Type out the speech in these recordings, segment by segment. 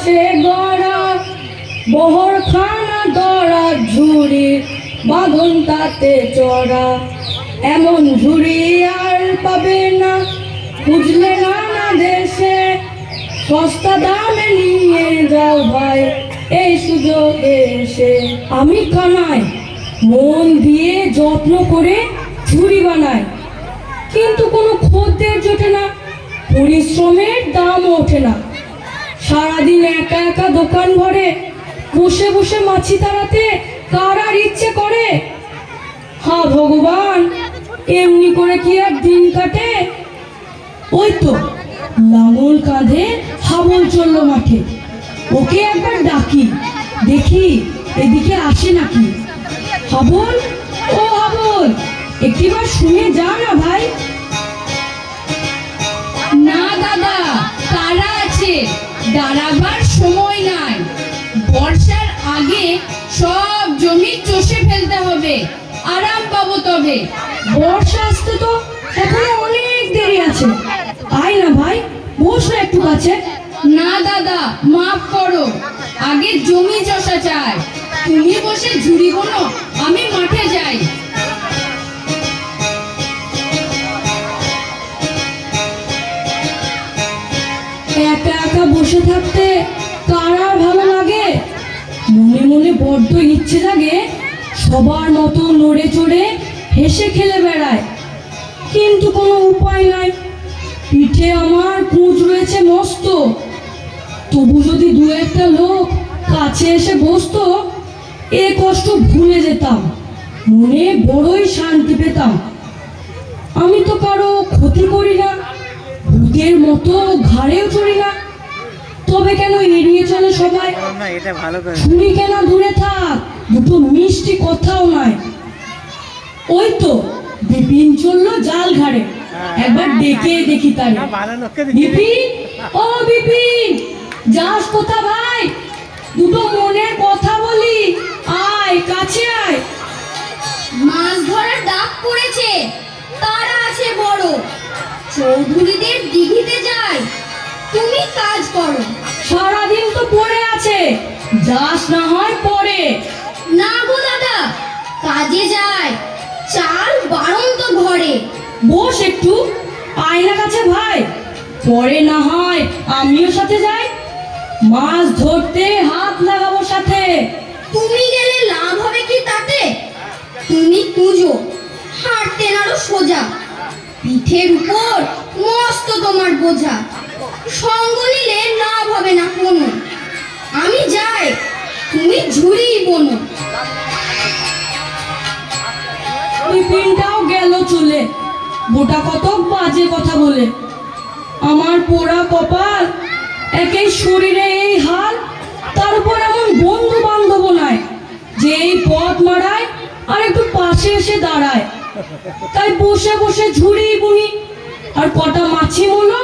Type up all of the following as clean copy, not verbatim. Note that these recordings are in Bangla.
বাসে গড়া বহরখানা দড়া ঝুড়ি বাঁধন তাতে চড়া, এমন ঝুড়ি আর পাবে না খুঁজলে নানা দেশে, সস্তা দামে নিয়ে যাও ভাই এই সুযোগে এসে। আমি কানাই মন দিয়ে যত্ন করে ঝুড়ি বানাই, কিন্তু কোনো খদ্দের জোটে না, পরিশ্রমের দাম ওঠে না। সারাদিন একা একা দোকান ভরে বসে বসে মাছি তাড়াতে কার আর ইচ্ছে করে? হা ভগবান, এমনি করে কি আর দিন কাটে? ওই তো লাঙল কাঁধে হাবল চললো মাঠে, ওকে একবার ডাকি দেখি এদিকে আসে নাকি। হাবল, ও হাবল, একটিবার শুনে যা না ভাই। না দাদা, কারা আছে, দাঁড়াবার সময় নাই। বর্ষার আগে সব জমি চষে ফেলতে হবে, আরাম পাবো তবে। বর্ষা আসতে তো এখনো অনেক দেরি আছে, আয় না ভাই, বস না একটু কাছে। না দাদা, মাফ করো, আগে জমি চষা চাই। তুমি বসে ঝুড়ি বোনো, আমি মাঠে যাই। একা একা বসে থাকতে কার আর ভালো লাগে? মনে মনে বড্ড ইচ্ছে জাগে সবার মতো নড়ে চড়ে হেসে খেলে বেড়ায়, কিন্তু কোনো উপায় নাই। পিঠে আমার কুঁচ রয়েছে মস্ত, তবু যদি দু একটা লোক কাছে এসে বসতো এ কষ্ট ভুলে যেতাম, মনে বড়ই শান্তি পেতাম। আমি তো কারো ক্ষতি করি না, ভূতের মতো ঘাড়েও চড়ি না, তবে কেন এড়িয়ে চলে সবাই? ছুরি কেন দূরে থাক, দুটো মিষ্টি কথাও নয়। ওই তো বিপিন চললো জাল ঘাড়ে, একবার ডেকে দেখি তারে। বিপিন, ও বিপিন, যাস কোথা ভাই? দুটো মনের কথা বলি, আয় কাছে আয়। মাছ ধরার ডাক পড়েছে, তারা আছে বড়, চৌধুরীদের দিঘিতে যাই, তুমি কাজ করো। সারাদিন তো পড়ে আছে, যাস না হয় পরে। না গো দাদা, কাজে যায়, চাল বারণ তো ঘরে। বস একটু, আয়না কাছে ভাই, পরে না হয় আমিও সাথে যাই, মাছ ধরতে হাত লাগাবো সাথে। তুমি গেলে লাভ হবে কি তাতে? তুমি কুঁজো, হাঁটতে নাড়ো সোজা, পিঠের উপর মস্ত তোমার বোঝা, সঙ্গ নিলে লাভ হবে না কোনো। আমি যাই, তুমি ঝুড়ি বোনো। বিপিনটাও গেল চলে, গোটা কত বাজে কথা বলে। আমার পোড়া কপাল, একেই শরীরে এই হাল, তার উপর এমন বন্ধু বান্ধব নাই যে এই পথ মারায় আর একটু পাশে এসে দাঁড়ায়। তাই বসে বসে ঝুড়ি বুনি, আর কটা মাছি হলো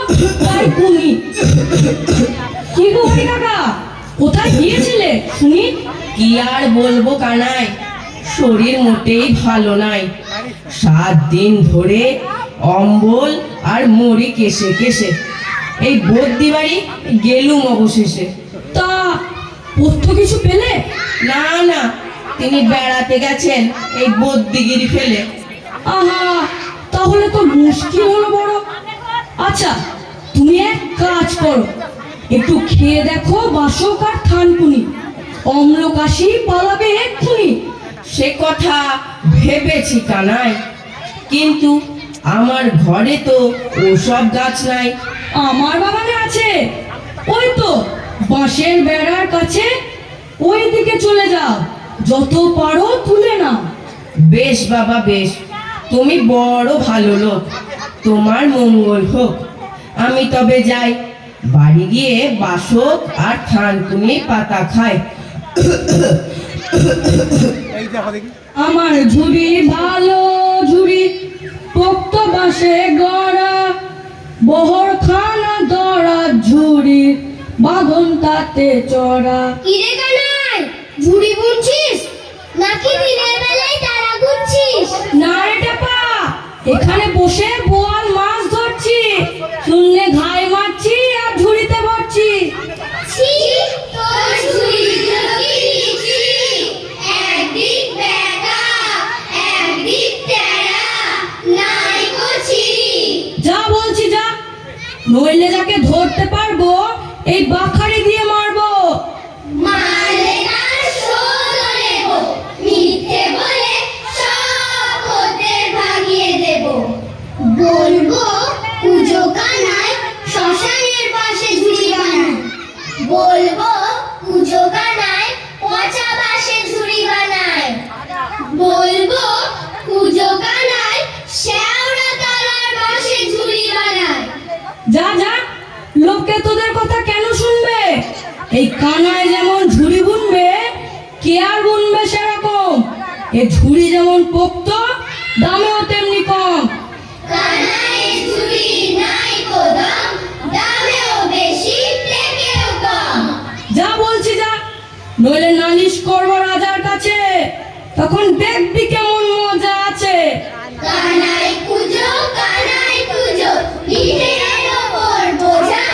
তাই বুনি। কি গো হরি কাকা, কোথায় গিয়েছিলে শুনি? কি আর বলবো কানাই, শরীর মোটেই ভালো নাই। 7 দিন ধরে অম্বল আর মরি কেসে কেসে, এই বদ্যি বাড়ি গেলুম অবশেষে। তা পথ্য কিছু পেলে? না না, তিনি বেড়াতে গেছেন এই বদ্যিগিরি ফেলে। আহা, তাহলে তো মুশকিল হলো বড়। আচ্ছা, তুমি এক কাজ করো, একটু খেয়ে দেখো বাসক আর থানকুনি, অম্লকাশি পালাবে এক্ষুনি। সে কথা ভেবেছি কানাই, কিন্তু আমার ঘরে তো ওসব গাছ নাই। আমার বাগানে আছে, ওই তো বাঁশের বেড়ার কাছে, ওই দিকে চলে যাও, যত পারো তুলে নাও। বেশ বাবা বেশ, তুমি বড় ভালো লোক, তোমার মঙ্গল হোক। আমি তবে যাই, বাড়ি গিয়ে বাসক আর থানকুনি পাতা খাই। আমার ঝুড়ি ভালো ঝুড়ি, পোক্ত বাঁশে গড়া, বহরখানা দড়া ঝুড়ি বাঁধন তাতে চড়া। কিরে কানাই, ঝুড়ি বুনছিস নাকি দিনের বেলায় তারা গুনছিস? না রে টেপা, এখানে বসে বোয়াল মাছ ধরছি, শূন্যে ঘাই মারছি আর ঝুড়িতে ভরছি। ছি, দিয়ে মারবো। মারলে না শোধ নেব, মিথ্যে বলে সব খদ্দের ভাগিয়ে দেব। বলবো পুজো কানায় শ্মশানের পাশে ঝুড়ি বানায়। বলবো পুজো কানায় পচা বাসে ঝুড়ি বানায়। বলবো পুজো কানায় শ্যাওড়া তালার বাসে ঝুড়ি বানায়। যা যা, লোকে তোদের কথা কেন শুনবে? এই কানায় যেমন ঝুড়ি বুনবে, কে আর বুনবে সেরকম? এ ঝুড়ি যেমন পোক্ত, দামেও তেমনি কম। কানায় ঝুড়ি নাই কো দাম, দামেও বেশি টেকেও কম। যা বলছি যা, নইলে নালিশ করবো রাজার কাছে, তখন দেখবি কেমন মজা আছে। কানাই পুজো পিঠের ওপর বোঝা।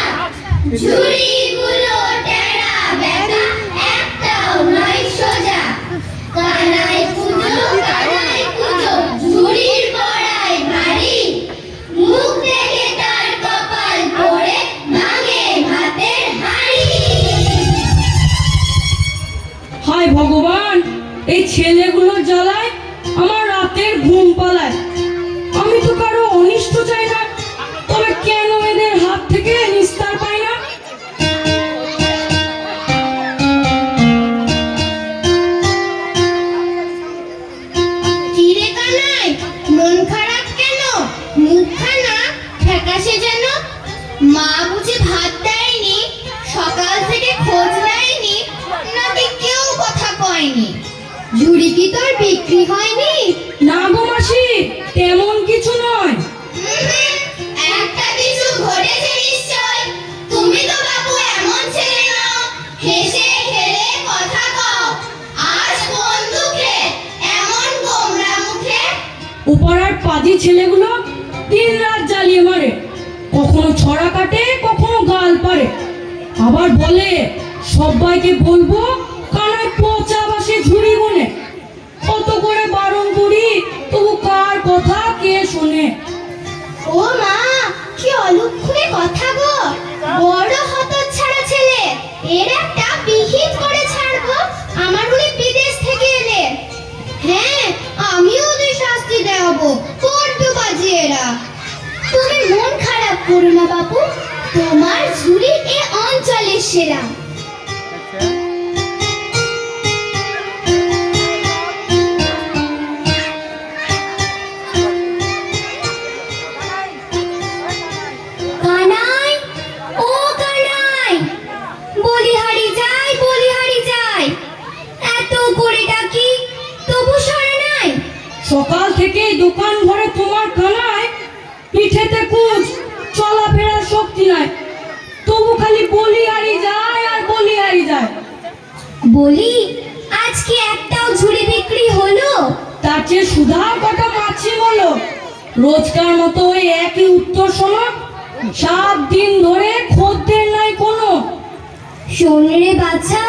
ঝুড়িগুলো টেরা বেঁকা, একটাও নয় সোজা। কানাই পুজো ঝুড়ির গড়ায় ভারী। মুখ দেখে তার কপাল পড়ে ভাঙে ভাতের হাঁড়ি। হায় ভগবান, এই ছেলেগুলোর জ্বালায় আমার রাতের ঘুম পালায়। আমি তো কারো অনিষ্ট চাই না, তবে কেন এদের হাত থেকে নিস্তার পাই না? কিরে কানাই, মন খারাপ কেন? মুখখানা ফ্যাকাশে যেন। মা বুঝি ভাত দেয়নি? সকাল থেকে খোঁজ নেয়নি? নাকি কেউ কথা কয়নি? ঝুড়ি কি তোর বিক্রি হয়নি? না গো মাসি, তেমন কিছু নয়। একটা কিছু ঘটেছে নিশ্চয়। তুমি তো বাবু এমন ছেলে নও, হেসে খেলে কথা কও। আজ কোন দুঃখে এমন গোমরা মুখে? ওপাড়ার পাজি ছেলেগুলো দিন রাত জ্বালিয়ে মারে, কখনো ছড়া কাটে, কখনো গাল পারে। আবার বলে সবাইকে বলবো কানায় পচা বাসে ঝুড়ি বনে। কত করে বারণ করি, তবু কার কথা কে শোনে? ও মা, কি অলক্ষণে কথা গো! বড় হতচ্ছাড়া ছেলে, এর একটা বিহিত করে ছাড়বো। আমার উনি বিদেশ থেকে এলে। হ্যাঁ, আমিও ওদের শাস্তি দেওয়াবো। বড্ড বাজে এরা। তুমি মন খারাপ করো না বাবু, তোমার ঝুড়ি এ অঞ্চলের সেরা। কানাই, ও কানাই, বলিহারি যাই, এত করে ডাকি তবু সাড়া নাই। সকাল থেকে দোকান ভরে তোমার কানায়, পিঠেতে কুচ, চলাফেরার শক্তি নাই, তবু খালি বলিহারি যায় আর বলিহারি যায়। বলি, আজকে একটাও ঝুড়ি বিক্রি হলো? তার চেয়ে সুধা কটা মাছি বলো। রোজকার মতো ওই একই উত্তর শোনো, 7 দিন ধরে খদ্দের নাই কোনো। শোন রে বাছা,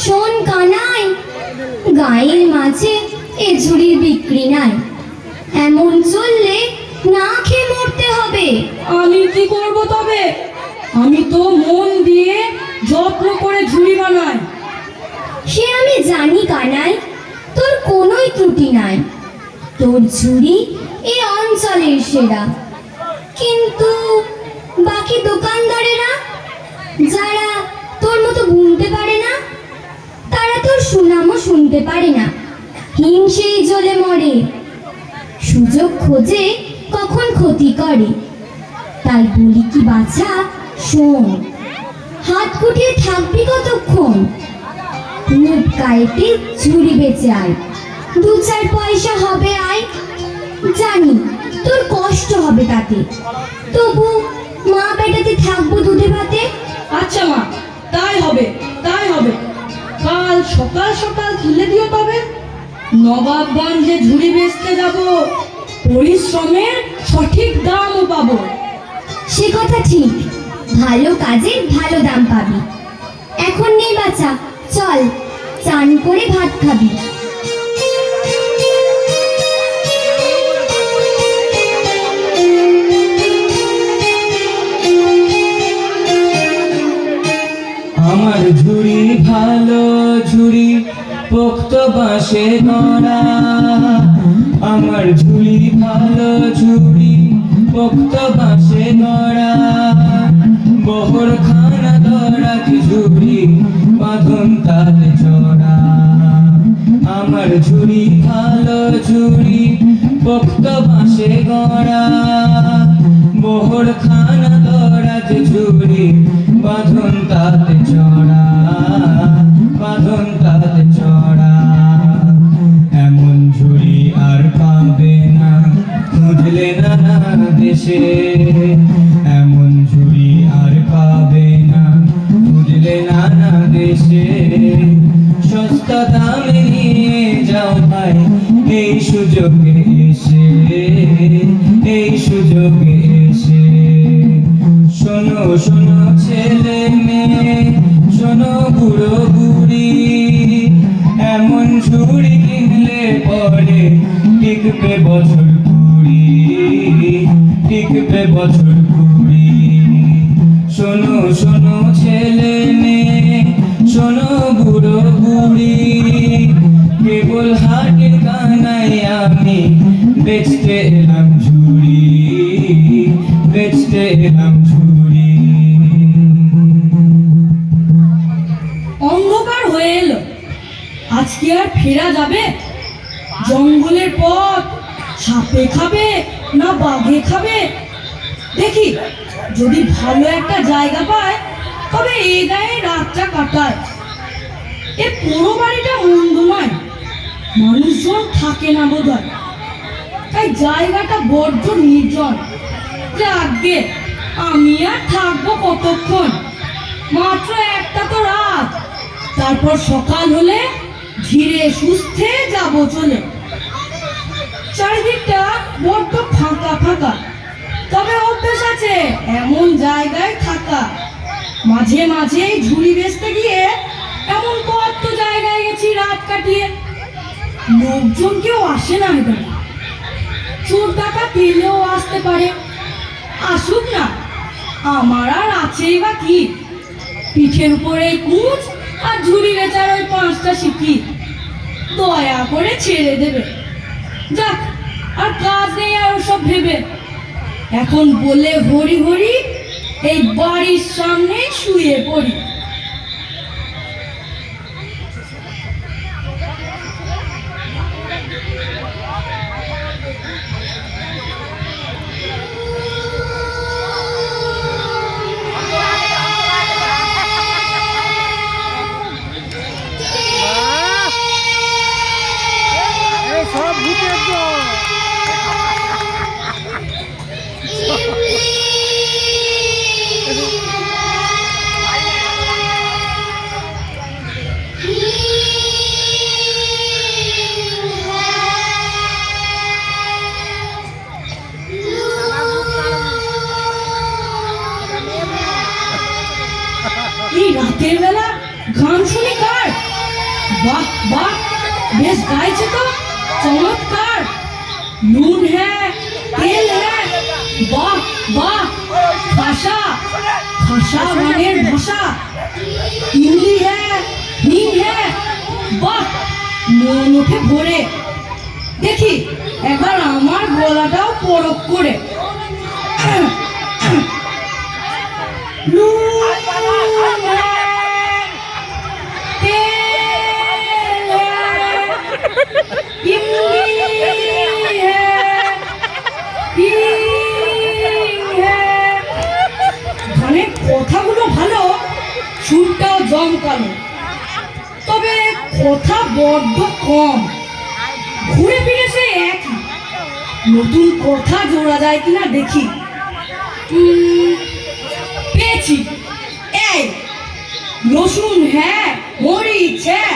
শোন কানাই, গায়ের মাঝে এ ঝুড়ির বিক্রি নাই। এমন চললে না খেয়ে মরতে হবে। আমি কি করব তবে? আমি তো মন দিয়ে যত্ন করে ঝুড়ি বানাই। সে আমি জানি কানাই, তোর কোনোই ত্রুটি নাই। তোর ঝুড়ি এ অঞ্চলের সেরা। কিন্তু বাকি দোকানদারেরা, যারা তোর মতো বুনতে পারে না, তারা তোর সুনামও শুনতে পারে না। হিংসেই জ্বলে মরে, সুযোগ খোঁজে কখন ক্ষতি করে। তাই বলি কি বাছা, শোন, হাত কুটিয়ে থাকবি কতক্ষণ? মুখ গায়েতে ঝুড়ি বেচে আয়, 2-4 পয়সা হবে আয়। জানি তোর কষ্ট হবে তাতে, তবু মা বেটাতে থাকবো দুধে ভাতে। আচ্ছা মা, তাই হবে। কাল সকাল সকাল তুলে দিও তবে। নবাবগঞ্জে ঝুড়ি বেচতে যাব, পরিশ্রমের সঠিক দামও পাবো। সে কথা ঠিক, ভালো কাজে ভালো দাম পাবি। এখন নেই বাচ্চা, চল চান করে ভাত খাবি। আমার ঝুড়ি ভালো ঝুড়ি পোক্ত বাঁশে গড়া, আমার ঝুড়ি ভালো ঝুড়ি পোক্ত বাঁশে গড়া, বহর খানা দরাজ ঝুড়ি বাঁধন তাল চড়া। আমার ঝুড়ি ভালো ঝুড়ি পোক্ত বাঁশে গড়া, বহর খানা দরাজ ঝুড়ি বাঁধন তাল চড়া, বাঁধন তাল চড়া। এমন ঝুড়ি আর পাবে না খুঁজলে নানা দেশে, এমন ঝুড়ি আর পাবে না খুঁজলে নানা দেশে। সস্তা দামে নিয়ে যাও ভাই এই সুযোগে এসে, এই সুযোগে এসে। শোনো শোনো ছেলে মেয়ে, শোনো বুড়ো বুড়ি, এমন ঝুড়ি কিনলে পরে টিকবে বছর কুড়ি, টিকবে বছর কুড়ি। শোনো শোনো ছেলে মেয়ে, শোনো বুড়ো বুড়ি, কেবল হাটের কানায় আমি বেচতে এলাম ঝুড়ি, বেচতে এলাম ঝুড়ি। অন্ধকার হয়ে এলো, আজ কি আর ফেরা যাবে? জঙ্গলের পথ সাপে খাবে না বাঘে খাবে? দেখি যদি ভালো একটা জায়গা পায় তবে এই গায়ে রাতটা কাটায়। এ পুরো বাড়িটা মন্দ নয়, মানুষজন থাকে না বোধহয়, তাই জায়গাটা বড্ড নির্জন। যে আগে আমি আর থাকবো কতক্ষণ, মাত্র একটা তো রাত, তারপর সকাল হলে ধীরে সুস্থে যাব চলে। চারিদিকটা বড্ড ফাঁকা ফাঁকা, তবে অভ্যেস আছে এমন জায়গায় থাকা। মাঝে মাঝে ঝুড়ি বেচতে গিয়ে এমন কত জায়গায় গেছি রাত কাটিয়ে। লোকজন কেউ আসে না এখানে, চোর ডাকা পেলেও আসতে পারে, আসুক না, আমার আর আছেই বা কি? পিঠের উপরে কুচ আর ঝুড়ি বেচার ওই 5টা সিকি, দয়া করে ছেড়ে দেবে। যাক, আর কাজ নেই আর সব ভেবে। এখন বলে হরি হরি এই বাড়ির সামনে শুয়ে পড়ি। সব ভূতের দল। এই রাতের বেলা গান শুনি কার? বাহ বাহ, বেশ গাইছে তো, চমৎকার। নুন হ্যাঁ, তেল হ্যাঁ, বাহ বাহ। ভাষা ভাষা গানের ভাষা, ইমলি হ্যাঁ, হিং হ্যাঁ, বাহ, মন ওঠে ভরে। দেখি এবার আমার গলাটাও পরক করে। গানের কথাগুলো ভালো, সুরটাও জমকালো, তবে কথা বড্ড কম, ঘুরে ফিরে সে একই। নতুন কথা জোড়া যায় কিনা দেখি। পেয়েছি, এই लहसुन है, मरीच है,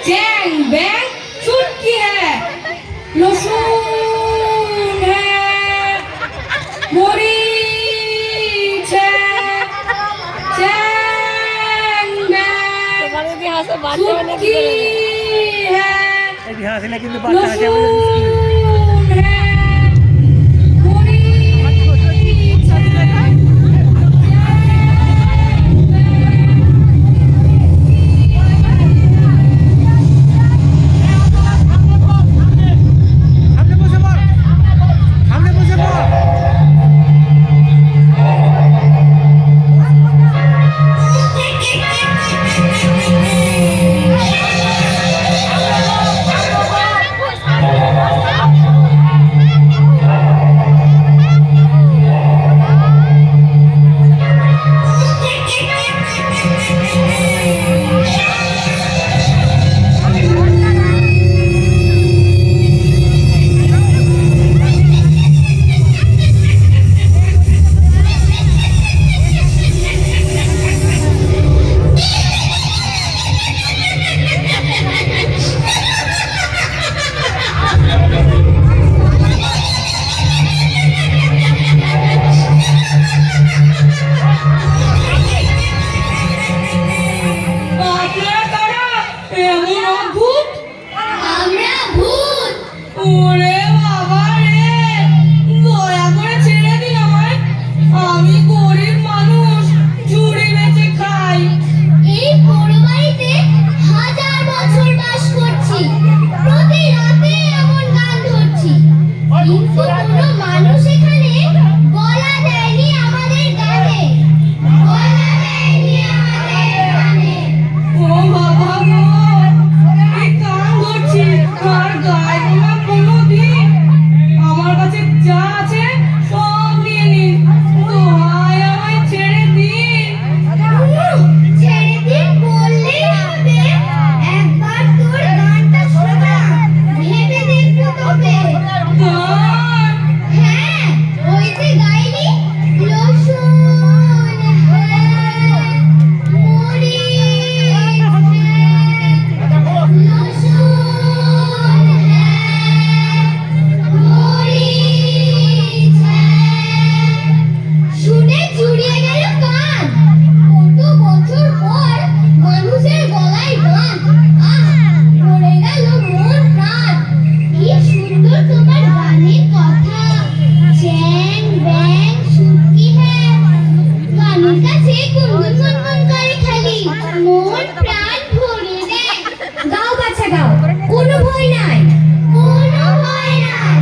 चैंग बैंग चुटकी है। लहसुन है, मरीच है, चैंग बैंग चुटकी है। लहसुन এমন অদ্ভুত। আমরা ভূত। ওরে বাবা রে, দয়া করে ছেড়ে দিন আমায়। আমি গরিব মানুষ, ঝুড়ি বেচে খাই। এই পোড়ো বাড়িতে 1000 বছর বাস করছি, প্রতি রাতে এমন গান ধরছি, কিন্তু কোনো মানুষ এখানে গলা দেয়নি আমাদের গানে, গলা দেয়নি আমাদের গানে। ও বাবা গো, এই কান ধরছি আর গাইবো না কোনোদিন। আমার কাছে যা আছে সব নিয়ে নিন, দোহাই আমায় ছেড়ে দিন। ছেড়ে দিন বললেই হবে, একবার তোর গানটা শোনা, ভেবে দেখবো তবে। গান? হ্যাঁ, ওই যে গাইলি, লসুন হ্যাঁ, মরিচ হ্যাঁ, লসুন হ্যাঁ, মরিচ হ্যাঁ। শুনে জুড়িয়ে গেল কান, কত বছর পর মানুষের গলায় গান। আহ, পড়ে গেল মন প্রাণ। কি সুন্দর তোমার গানের কথা, চ্যাং ব্যাং শুটকি হ্যাঁ, গানের কাছে গুনগুন গুনগুন করে খালি মন প্রাণ ভরে দেয়। গাও বাছা গাও, কোনো ভয় নাই, কোনো ভয় নাই।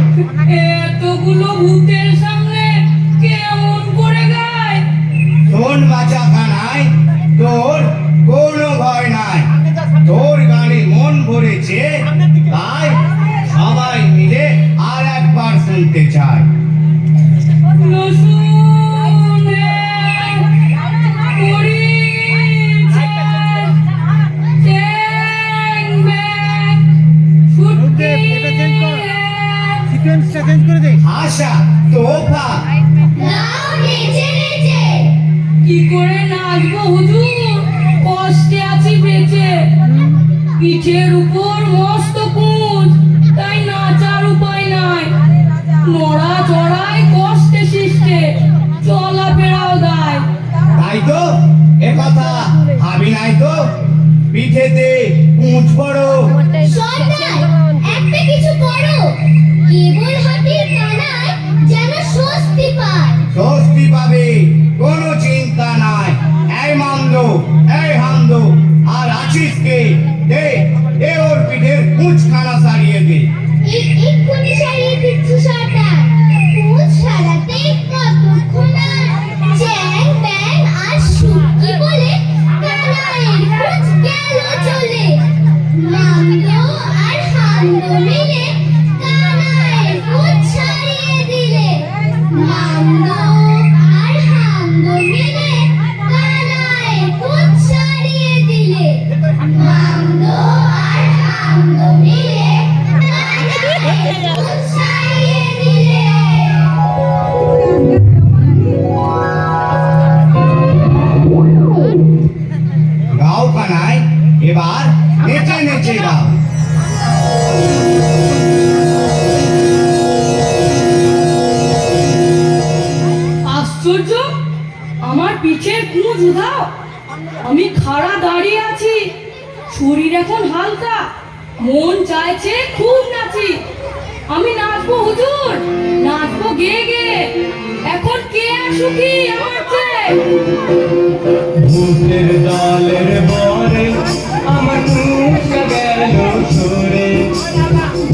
এতগুলো ভূতের সামনে কেমন করে গায়? শোন বাছা কানাই, তোর কোনো ভয় নাই। তোর গানে মন ভরেছে, তাই সবাই মিলে আর একবার শুনতে চাই। লসুন হ্যাঁ, মরিচ হ্যাঁ, চ্যাং ব্যাং শুটকি হ্যাঁ। সিকোয়েন্সটা চেঞ্জ করে দে। আশা তোফা গাও নেচে নেচে। কি করে নাচবো হুজুর, কষ্টে আছি বেঁচে। পিঠের উপর মস্ত কুঁজ, তাই নাচার উপায় নাই। নড়া চড়াই কষ্টে শিষ্টে, চলাফেরাও দায়। তাই তো এ কথা ভাবি নাই তো, পিঠেতে পুঁজ বড়। সর্দার, একটা কিছু করো, কেবল হাতির কানায় যেন স্বস্তি পায়। স্বস্তি পাবে, কোনো চিন্তা নাই। এই মামদো, এই হামদো, আর আছিস কে? দে দে ওর পিঠের পুঁজখানা সারিয়ে দে। এক্ষুনি সারিয়ে দিচ্ছি সর্দার। পুঁজ সারাতে কতক্ষণ আর, চ্যাং ব্যাং আর শুটকি বলে কানাইয়ের পুঁজ গেল চলে। মামদো আর হামদো মিলে কানাইয়ের পুঁজ সারিয়ে দিলে। মামদো আর হামদো মিলে কানাইয়ের পুঁজ সারিয়ে দিলে। মামদো আর হামদো মিলে কানাইয়ের পুঁজ সারিয়ে দিলে। গাও কানাই, এবার নেচে নেচে গাও। আশ্চর্য, আমার পিঠের কুঁজ উধাও। আমি খাড়া দাঁড়িয়ে আছি, শরীর এখন হালকা, মন চাইছে খুব নাচি। আমি নাচবো হুজুর, নাচবো গে গে। এখন কে সুখী আমার চেয়ে? ভূতের দলের বরে আমার মুখটা গেল সরে।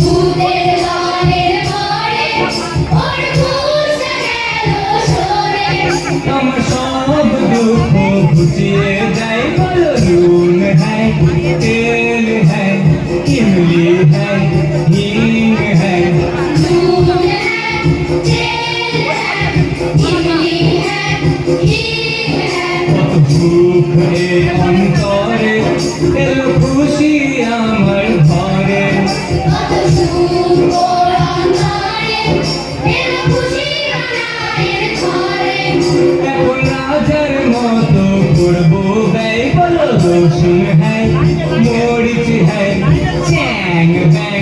ভূতের দলের পরে ওর ভূষা গেল সরে। আমার সব দুঃখ ঘুচিয়ে যায়। বলো নুন হ্যায়, তেল হ্যায়, ইমলি হ্যায়, হিং হ্যায়। নুন হ্যায়, তেল হ্যায়, ইমলি হ্যায়, হিং হ্যায়। কত ভুখ এ অন্তরে, এলো খুশি আমার ঘরে। কত সুখ ওর অন্তরে, এল খুশি কানাইয়ের ঘরে। এখন রাজার মতো করবো ব্যয়। বলো রসুন হ্যায়, মরিচ হ্যায়, চ্যাং ব্যাং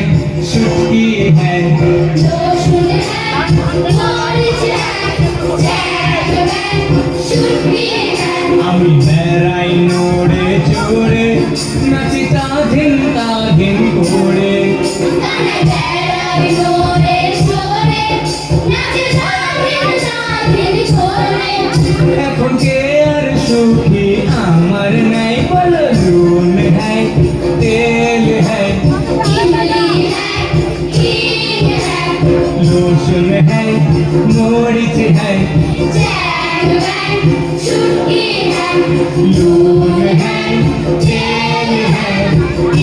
শুটকি হ্যায়। লসুন হ্যায়, মরিচ হ্যায়, চ্যাং ব্যাং শুটকি হ্যায়। আমি বেড়াই নড়ে চড়ে, নাচে তা ধিন করে। এখন কে আর সুখী আমার নাই বলো, নুন হ্যায় তেল হ্যায় लोशन है मरीच है लून है तेल है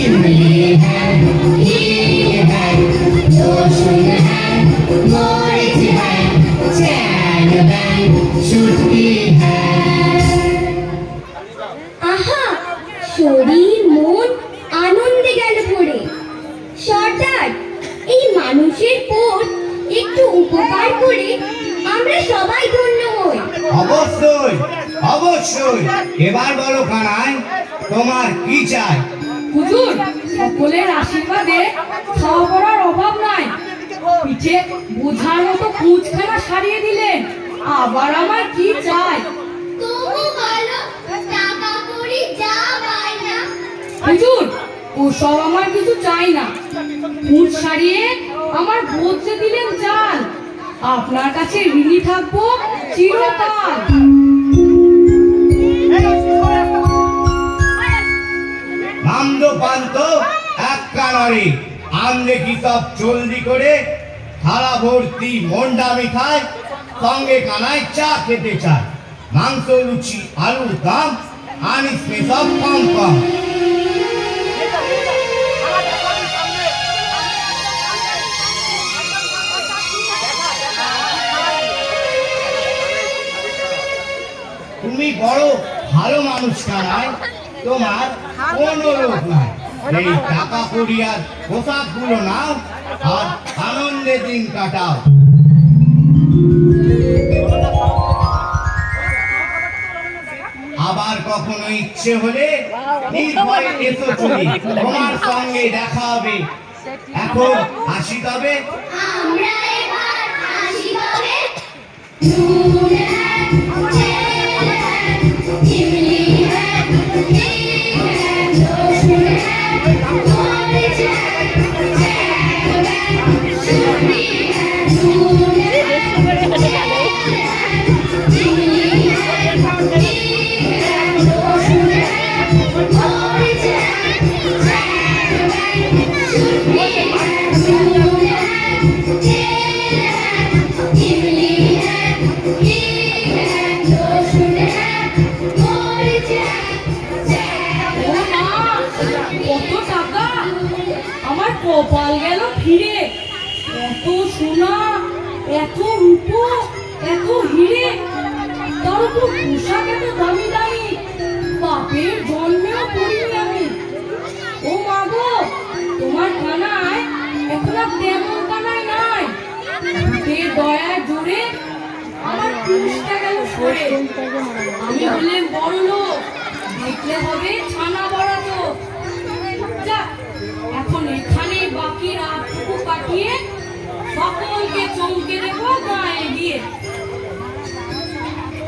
इमली है हींग है लोशन है मरीच है चैन है चुटकी है। আহা, শরীর মন আনন্দে গেল পড়ে। সর্দার, এই মানুষের পর একটু উপকার করে আমরা সবাই ধন্য হই। অবশ্যই অবশ্যই, এবার বলো কানাই তোমার কি চাই? হুজুর, সকলের আশীর্বাদে খাওয়া পড়ার অভাব নাই। পিঠে বোঝার মতো কুচখানা সারিয়ে দিলেন, আবার আমার কি চাই? তবু বলো, টাকা কড়ি যা পাই না। হুজুর, ওসব আমার কিছু চাই না। কুচ সারিয়ে আমার বদলে দিলেন চাল, আপনার কাছে ঋণী থাকবো চিরকাল। নামদো পান্ত এক কানারে, আনলে কিতাব জলদি করে, থালা ভর্তি মন্ডা মিঠাই, সঙ্গে কানায় চা খেতে চায়। মাংস লুচি আলুর দাম, আনিস সব কম কম। তুমি বড় ভালো মানুষ কানায়, তোমার কোনো রোগ নাই। এই টাকা কড়ি আর পোশাক গুলো নাও আর আনন্দে দিন কাটাও। আবার কখনো ইচ্ছে হলে নির্ভয়ে এসো চলি, তোমার সঙ্গে দেখা হবে। এখন আসি তবে। আমরা এবার আসি তবে। নুন হ্যায়, তেল হ্যায়, ইমলি হ্যায়, हींग है, लोशन है, मरीच है, चैन है, चुटकी है, लून है, तेल है, इमली है, हींग है, लोशन है, मरीच है, चैन है, चुटकी है, लून है, तेल है, इमली है, हींग है, लोशन है, मरीच है, ও মা, কত টাকা! আমার কপাল গেল ফিরে। এত সোনা, এত রূপো, এত হিরে, তার উপর পোশাক এত দামি দামি, বাপের জন্মেও পড়িনি আমি। ও মা গো, তোমার কানায় এখন আর তেমন কানায় নাই। ভূতের দয়ায় জোরে আমার পুরুষটা গেল সরে। আমি হলেন বড় লোক, দেখলে হবে ছানা বড়াতো। যাক, এখন এখানেই বাকি রাতটুকু কাটিয়ে সকলকে চমকে দেবো গায়ে গিয়ে।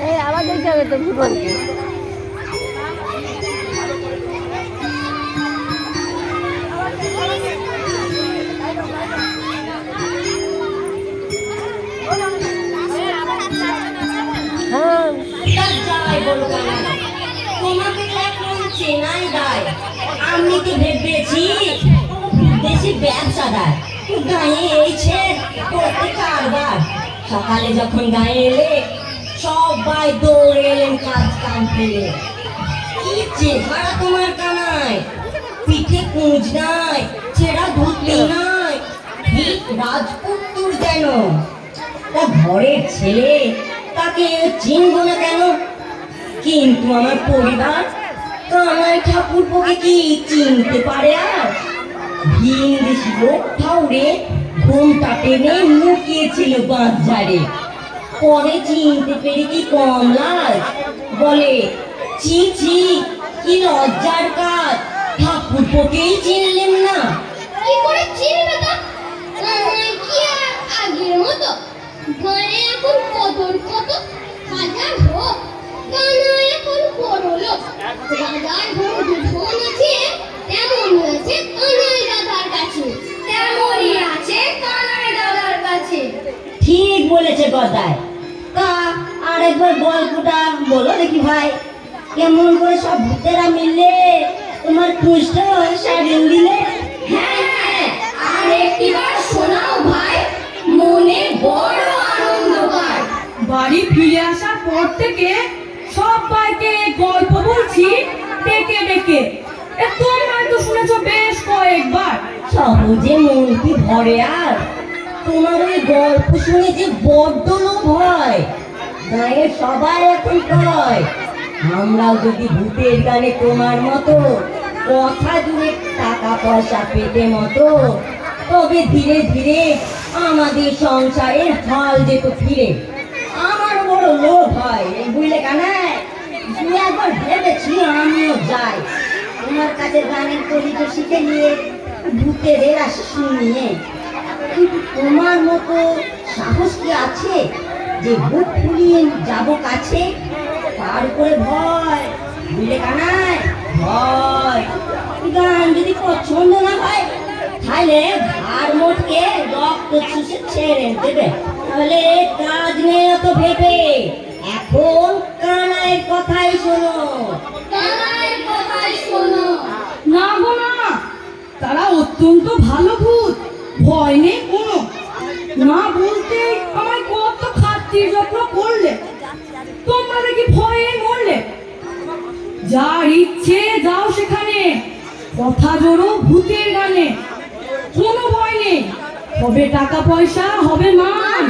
এই আবার দেখতে হবে তো ভুবনকে। হ্যাঁ, তার যাই বলো কেন, তোমাকে তো এখন চেনাই দায়। আমি তো ভেবেছি বেশি ব্যবসাদার, গায়ে এইছে করতে কারবার। সকালে যখন গায়ে এলে সবাই দৌড়ে এলেন কাজ কাম ফেলে। কি চেহারা তোমার কানায়, পিঠে কুঁজ নাই, ছেঁড়া ধুতি নাই, ঠিক রাজপুত্তুর যেন। তা ঘরের ছেলে, তাকে চিনব না কেন? কিন্তু আমার পরিবার কানাই ঠাকুরপোকে কি চিনতে পারে আর? ভিনদেশি লোক ঠাউরে ঘুমটা টেনে লুকিয়েছিল বাঁশঝাড়ে। পরে চিনতে পেরে কি কম লাজ? বলে ছি ছি, কি লজ্জার কাজ, ঠাকুরপোকেই চিনলেন না। কি করে চিনবে তা? কি আর আগের মতো? গায়ে এখন কদর কত হাজার হোক, কানা এখন বড় লোক। রাজার ঘর দুধন আছে, ভাই, কেমন করে সব ভূতেরা মিললে তোমার কুষ্ঠ সারিয়ে দিলে? হ্যাঁ, আর একটিবার শোনাও ভাই, মনে বড় আনন্দ পায়। বাড়ি ফিরে আসার পর থেকে সবাইকে গল্প বলছি ডেকে ডেকে। তোমরা তো শুনেছো বেশ কয়েকবার। সহজে মন কি ভরে আর? তোমার ওই গল্প শুনে যে বড্ড লোভ হয়। গায়ের সবাই এখন কয় আমরাও যদি ভূতের গানে তোমার মতো কথা জুড়ে টাকা পয়সা পেতে মতো, তবে ধীরে ধীরে আমাদের সংসারের হাল যেত ফিরে। আমার বড় লোভ হয়, বুঝলে কানাই? দু একবার ভেবেছি আমিও যাই তোমার কাছে গানের কবিতা শিখে নিয়ে ভূতেদের আসে শুনিয়ে। কিন্তু তোমার মতো সাহস কি আছে যে বুক ফুলিয়ে যাব কাছে? তার উপরে ভয়, বুঝলে কানাই, ভয়। গান যদি পছন্দ না হয় তাহলে ঘাড় মোটকে রক্ত চুষে ছেড়ে দেবে। তাহলে কাজ নেই অত ভেবে, এখন কানাইয়ের কথাই শোনো। কানাইয়ের কথাই শোনো। না গো না, তারা অত্যন্ত ভালো ভূত, ভয় নেই কোনো। না বলতে আমায় কত খাতির যত্ন করলে, তোমরা দেখি ভয়ে মরলে। যার ইচ্ছে যাও সেখানে, কথা জোড়ো ভূতের গানে। কোনো ভয় নেই, হবে টাকা পয়সা, হবে মান।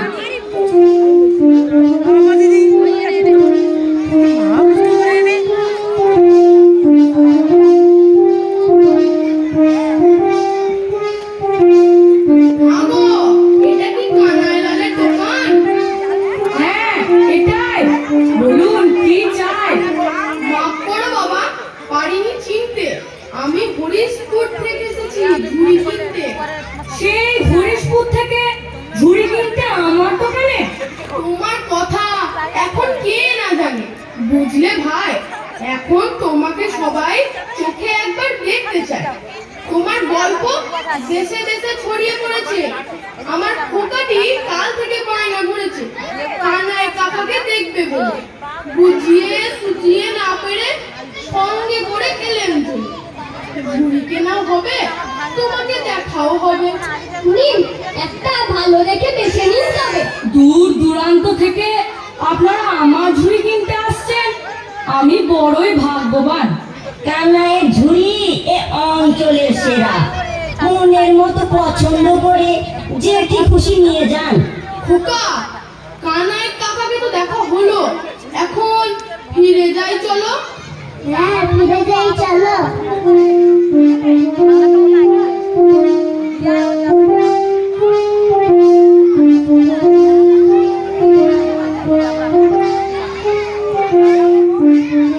এটা কি কানাই লালের দোকান? হ্যাঁ এটাই, বলুন কি চাই? মাফ করো বাবা, পারিনি চিনতে। আমি হরিশপুর থেকে এসেছি ঝুড়ি কিনতে। সেই হরিশপুর থেকে ঝুড়ি কিনতে আমার দোকানে? তোমার কথা এখন কে না জানে, বুঝলে ভাই? এখন তোমাকে সবাই চোখে একবার দেখতে চায়। তোমার গল্প দেশে দেশে ছড়িয়ে পড়েছে। আমার খোকাটি কাল থেকে বায়না ঘুরেছে কানাই কাকাকে দেখবে বলে। বুঝিয়ে সুঝিয়ে না পেরে সঙ্গে করে এলেন তুমি। ঝুড়ি কেনাও হবে, তোমাকে দেখাও হবে। নিন, একটা ভালো দেখে বেছে নিন তবে। দূর দূরান্ত থেকে আপনারা আমার ঝুড়ি কিনতে আসছেন, আমি বড়ই ভাগ্যবান। কানাইয়ের ঝুড়ি এ অঞ্চলের সেরা। মনের মতো পছন্দ করে যেটি খুশি নিয়ে যান। খোকা, কানাই কাকাকে তো দেখা হলো, এখন ফিরে যাই চলো। হ্যাঁ, ফিরে যাই চলো।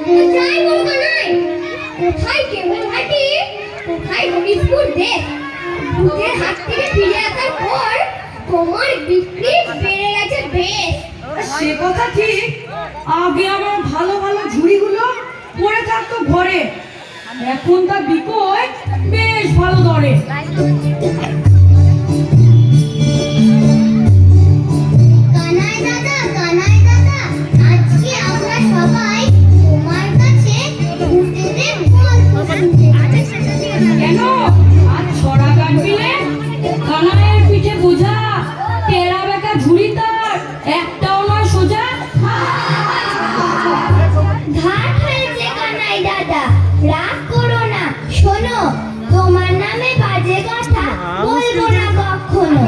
কোথায় গো কানাই? কোথায় কেমন হাঁটি? কোথায় হরিশপুর দেশ? ভূতের হাত থেকে ফিরে আসার পর তোমার বিক্রি বেড়ে গেছে বেশ। সে কথা ঠিক, আগে আমার ভালো ভালো ঝুড়িগুলো পড়ে থাকতো ঘরে, এখন তা বিকোয় বেশ ভালো দরে। কানাই দাদা, কানাই দাদা, আজকে আমরা সবাই তোমার কাছে ভূতেদের গল্প শুনতে এসেছি। কেন আজ ছড়া কাটবিলে? কানাইয়ের পিঠে বোঝা, টেরা বেঁকা ঝুড়ি তার একটাও নয় সোজা। ঘাট হয়েছে কানাই দাদা, রাগ করো না। শোনো, তোমার নামে বাজে কথা বলবো না কখনো।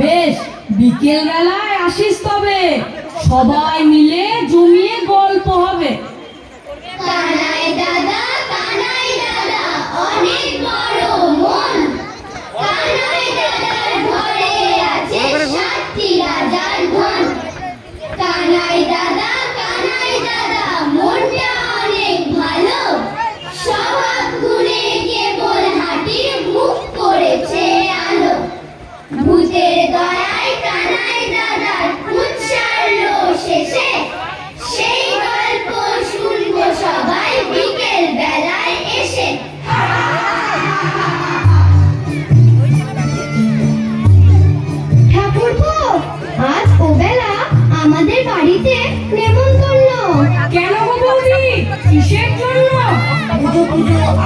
বেশ, বিকেল বেলায় আসিস তবে, সবাই মিলে জমিয়ে গল্প হবে। কানাই দাদা, অনেক বড় মন। কানাই দাদার ঘরে আছে 7টি রাজার ধন। কানাই দাদা, মনটা অনেক ভালো। স্বভাব গুণে কেবল হাঁটির মুখ করেছে আলো। ভূতের দয়ায় কানাই দাদার খুঁত সারলো শেষে, সেই গল্প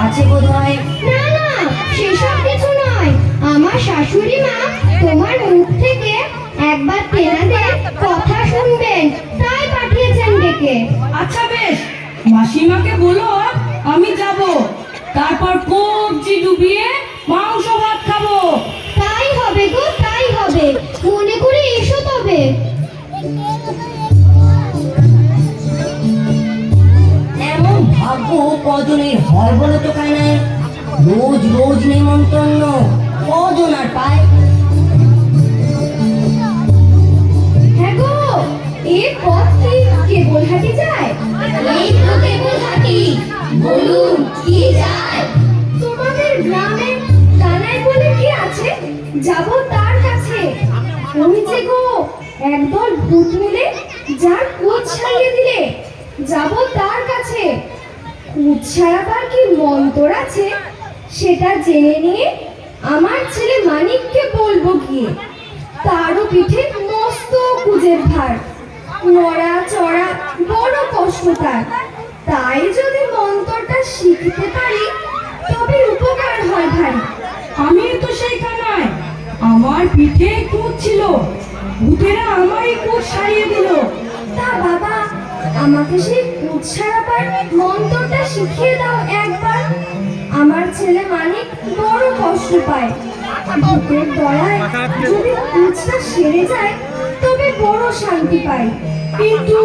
আছে বোধহয়। না না, সেসব কিছু নয়। আমার শাশুড়ি মা তোমার মুখ থেকে একবার তেনাদের কথা শুনবেন, তাই পাঠিয়েছেন ডেকে। আচ্ছা বেশ, মাসিমাকে বলো আমি যাব, তারপর কবজি ডুবিয়ে মাংস ভাত খাবো। তাই হবে গো, তাই হবে। মনে করে এসো তবে। এমন ভাগ্য কজনের হয় বলো তো কানাই? রোজ রোজ নেমন্তন্ন কজন আর পায়? হ্যাঁ গো, এ পথ কি কেবল হাঁটি যায়? এই তো কেবল হাঁটি। বলুন কি যায়? তোমাদের গ্রামে কানাই বলে কি আছে? যাব তার কাছে। ওই যে গো একদল ভূত মিলে যার কোচ ছাড়িয়ে দিলে, যাব তার কাছে। কোচ ছাড়াবার কি মন্তর আছে সেটা জেনে নিয়ে আমার ছেলে মানিককে বলবো গিয়ে। তারও পিঠে মস্ত কুজের ভার, নড়া চড়া বড় কষ্ট তার। তাই যদি মন্ত্রটা শিখতে পারি তবে উপকার হয় ভারী। আমি তো সেই কানাই, আমার পিঠে কুচ ছিল, ভূতেরা আমারই কুচ সারিয়ে দিল। তা বাবা, আমাকে সেই কুচ ছাড়াবার মন্ত্রটা শিখিয়ে দাও একবার। আমার ছেলে মানিক বড় কষ্ট পায়। ভূতের দয়ায় যদি কুচটা সেরে যায় তবে বড় শান্তি পাই। কিন্তু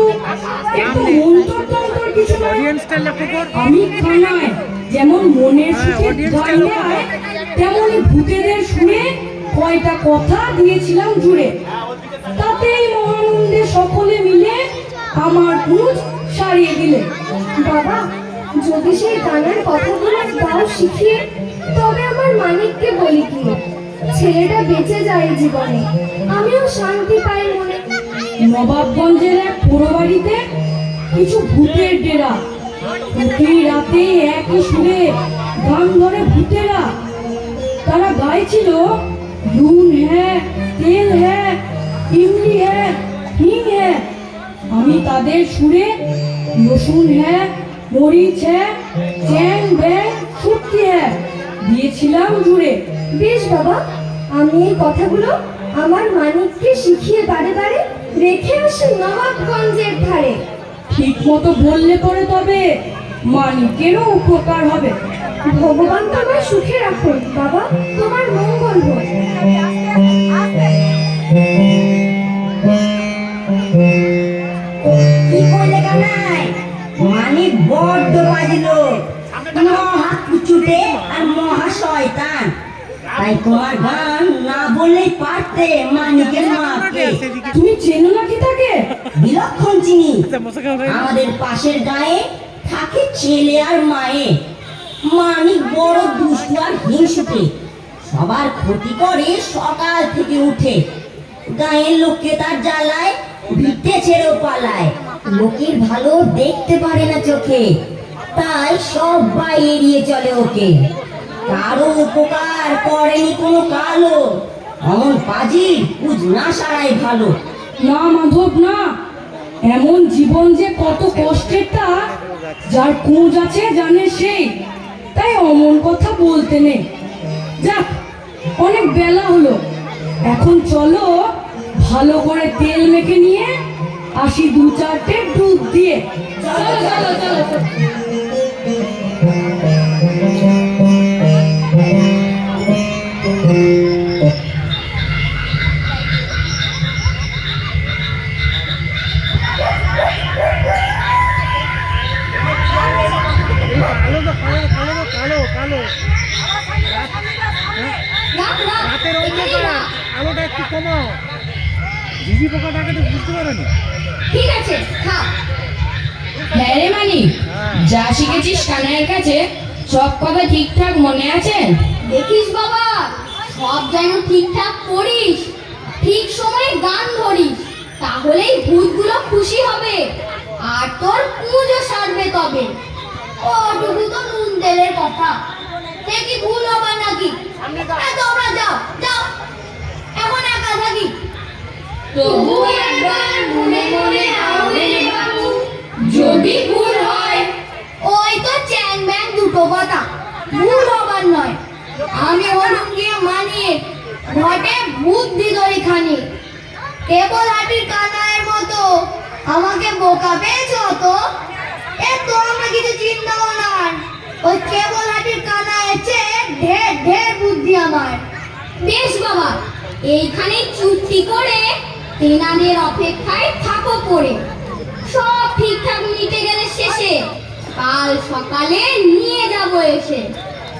একটু মন্তর তন্তর কিছু নয়। আমি কানাই যেমন মনের সুখে গান গায়, তেমনি ভূতেদের শুনে কয়টা কথা দিয়েছিলাম জুড়ে। তাতেই মহানন্দে সকলে মিলে আমার কুচ সারিয়ে দিলে। বাবা, যদি সেই গানের কথাগুলো দাও শিখিয়ে তবে আমার মানিককে বলি কি, ছেলেটা বেঁচে যায় জীবনে, আমিও শান্তি পাই মনে। নবাবগঞ্জের এক পুরো বাড়িতে কিছু ভূতের ডেরা। প্রতি রাতে একই সুরে গান ধরে ভূতেরা। তারা গাইছিল নুন হ্যাঁ, তেল হ্যাঁ, ইমলি হ্যাঁ, হিং হ্যাঁ। আমি তাদের সুরে রসুন হ্যাঁ, মরিচ হ্যাঁ, চ্যাং ব্যাং শুটকি হ্যাঁ দিয়েছিলাম জুড়ে। বেশ বাবা, আমি এই কথাগুলো আমার মানিককে শিখিয়ে বারে বারে রেখে আসি নবাবগঞ্জের ধারে। ঠিক মতো বললে পরে তবে মানিকেরও উপকার হবে। ভগবান তোমার সুখে রাখুন বাবা, তোমার মঙ্গল হোক। কি করলে কানাই? মানিক বড্ড বাজলো, মহা কুচুটে আর মহা শয়তান। তাই তোমার গান না বললেই পারতে মানিকের মাকে। তুমি চেনো নাকি তাকে? বিলক্ষণ চিনি। আমাদের পাশের গায়ে থাকে ছেলে আর মায়ে। মানিক বড় দুষ্টু আর হিংসুটে, সবার ক্ষতি করে সকাল থেকে উঠে। গায়ের লোককে তার জ্বালায়, ভিটে ছেড়েও পালায়। লোকের ভালো দেখতে পারে না চোখে, তাই সবাই এড়িয়ে চলে ওকে। কারো উপকার করেনি কোনো কালো, অমন পাজি কুজ না সারাই ভালো। না মাধব না, এমন জীবন যে কত কষ্টের তা যার কুঁজ আছে জানে সেই। তাই অমন কথা বলতে নেই। যাক, অনেক বেলা হলো, এখন চলো ভালো করে তেল মেখে নিয়ে আসি দু চারটে দুধ দিয়ে। চলো চলো চলো। রাতের অন্ধকার, আলোটা একটু কমাও। ঝিঝি পোকাটাকে তো বুঝতে পারোনি। ঠিক আছে, খাও। হ্যাঁ রে মানিক, যা শিখেছিস কানাইয়ের কাছে সব কথা ঠিকঠাক মনে আছে? দেখিস বাবা, সব যেন ঠিকঠাক করিস, ঠিক সময়ে গান ধরিস, তাহলেই ভূতগুলো খুশি হবে আর তোর পুজো সারবে তবে। ওটুকু তো নুন তেলের কথা, সে কি ভুল হবে নাকি? তোমরা যাও যাও, এখন একা থাকি। তবু একবার মনে মনে আওরে বাবু, যদি ভুল হয় ওই তো চ্যাং ব্যাং দুটো কথা। ভুল হবার নয়। আমি হলুম গিয়ে মানিয়ে ঘটে বুদ্ধি ধরি খানি। কেবল হাটির কানায়ের মতো আমাকে বোকা পেয়েছো তো? এ তো আমরা কিছু চিন্তা করার, ওই কেবল হাটির কানায়ের চেয়ে ঢের ঢের বুদ্ধি আমার। বেশ বাবা, এইখানে চুক্তি করে তেনাদের অপেক্ষায় থাকো পড়ে। সব ঠিকঠাক মিটে গেলে শেষে কাল সকালে নিয়ে যাব এসে।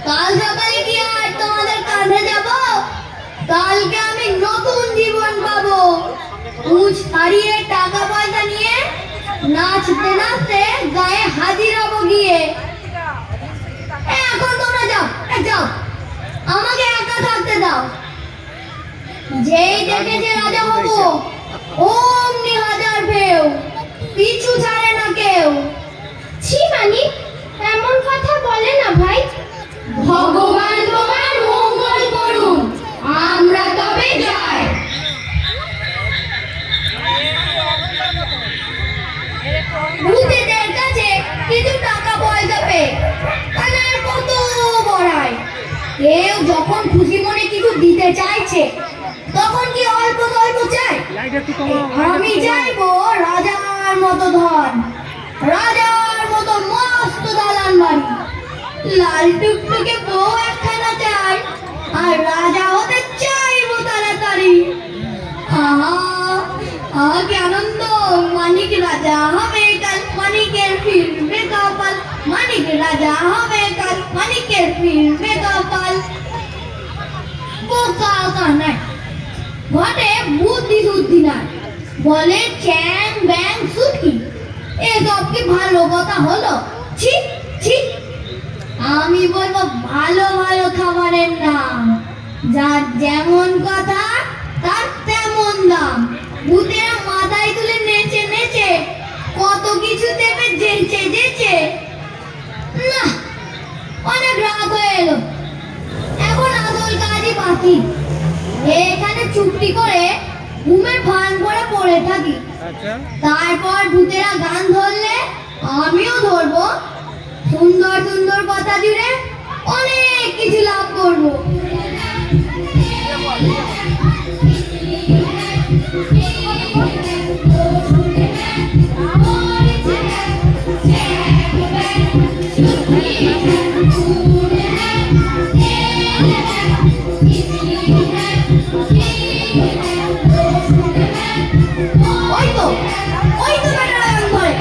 কাল সকালে কি আর তোমাদের কাঁধে যাব? কালকে আমি নতুন জীবন পাবো। উঁচ ছাড়িয়ে টাকা পয়সা নিয়ে নাচতে নাচতে গায়ে হাজির হবো গিয়ে। এখন তোমরা যাও, যাও, আমাকে একা থাকতে দাও। যেই দেখে যে রাজা হবো অমনি হাজার ঢেউ, পিছু ছাড়ে না কেউ। ছি মানি, এমন কথা বলে না ভাই। ভগবান তোমার মঙ্গল করুন, আমরা তবে যাই। ভূতেদের কাছে কিছু টাকা পয়সা পেয়ে কানার কত বড়াই। কেউ যখন খুশি মনে কিছু দিতে চাইছে তখন কি অল্প স্বল্প চাই? লাইট একটু কমাও। আমি চাইবো রাজার মতো ধন, রাজার মতো মস্ত দালান বাড়ি, লাল টুকটুকে বউ একখানা চাই, আর রাজা হতে চাইবো তাড়াতাড়ি। আহা আহা কি আনন্দ! মানিক রাজা হবে কাল, মানিকের ফিরবে কপাল, মানিক রাজা হবে কাল, মানিকের ফিরবে কপাল। বোকা কানাই ঘটে বুদ্ধি শুদ্ধি নাই, বলে চ্যাং ব্যাং সুটকি। এসব কি ভালো কথা হলো? ছি ছি। আমি বলবো ভালো ভালো খাবারের নাম, যার যেমন কথা তার তেমন দাম। ভূতেরা মাথায় তুলে নেচে নেচে কত কিছু দেবে যেচে যেচে। না, অনেক রাত হয়ে এলো, এখন আসল কাজই বাকি। এখানে চুক্তি করে ঘুমের ভান করে পড়ে থাকি। আচ্ছা, তারপর ভূতেরা গান ধরলে আমিও ধরবো। সুন্দর সুন্দর কথা জুড়ে অনেক কিছু লাভ করবো। ওই তো বেটারা গান ধরে।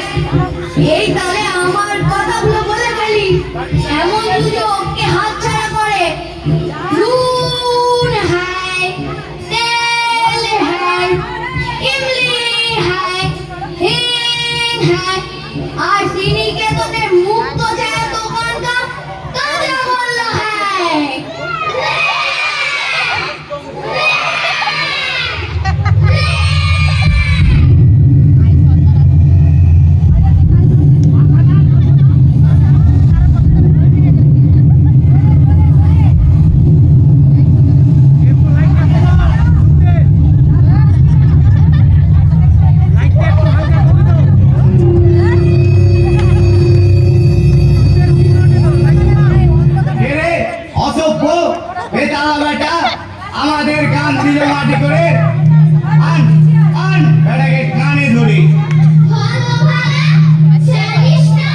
এই তালে আমার কথাগুলো বলে ফেলি, এমন সুযোগ কে হাতছাড়া করে। নুন হ্যায়, তেল হ্যায়, ইমলি হ্যায়, হিং হ্যায়, আর চিনিকে তোদের মুক্ত ছাড়া দোকান কা কাঁচা গোল্লা হ্যায়। একটু লাইটটা কমাও। লাইটটা একটু হালকা কমে দাও। এরে অসভ্য বেতালা বেটা, আমাদের গান দিল মাটি করে। আন আন বেটাকে কানে ধরি। ভালো ভালো জানিস না,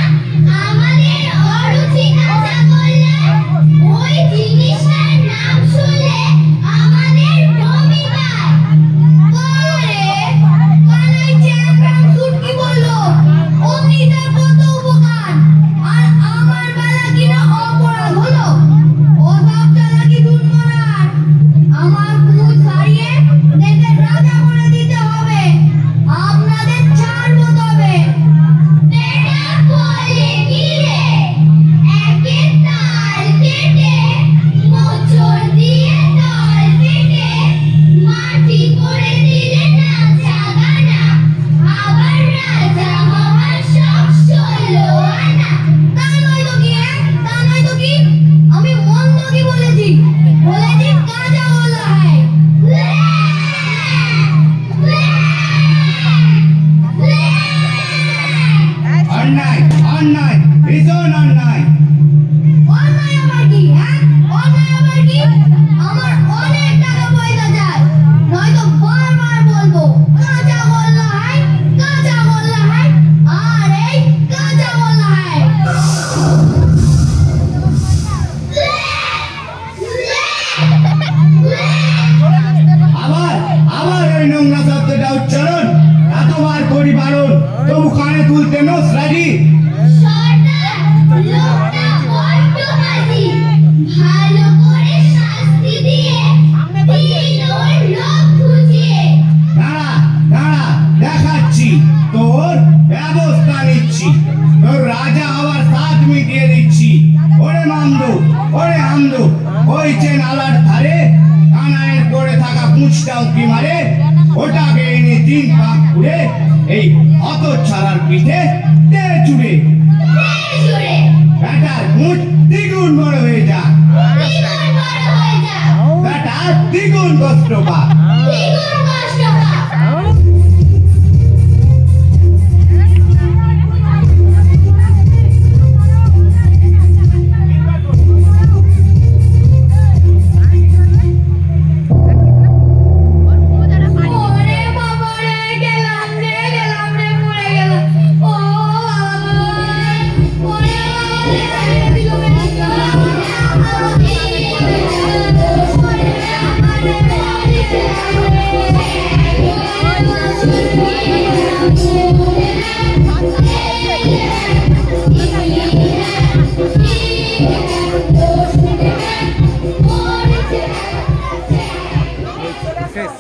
আমাদের অরুচি কাঁচা গোল্লা, ওই জিনিসটার নাম শুনলে আমাদের বমি পায়। ওরে কানাই চ্যাংরাম সুটকি বললো অমনি তার কত উপকার, আর আমার বেলা কিনা অপরাধ হলো। ও সব চালাকি দুর্মরার, আমার কুচ ছাড়িয়ে দেশের রাজা করে দিতে হবে। বন্ধু, ওই যে নালার ধারে কানাইয়ের পড়ে থাকা পুঁছটা উঁকি মারে, ওটাকে এনে 3 ভাগ করে এই হতচ্ছাড়ার পিঠে দে চুড়ে। বেটার মুখ দ্বিগুণ বড় হয়ে যা, বেটা দ্বিগুণ কষ্ট পা। ওরে বাবা রে, গেলাম রে, গেলাম রে, মরে গেলাম। ও ওরে শেষ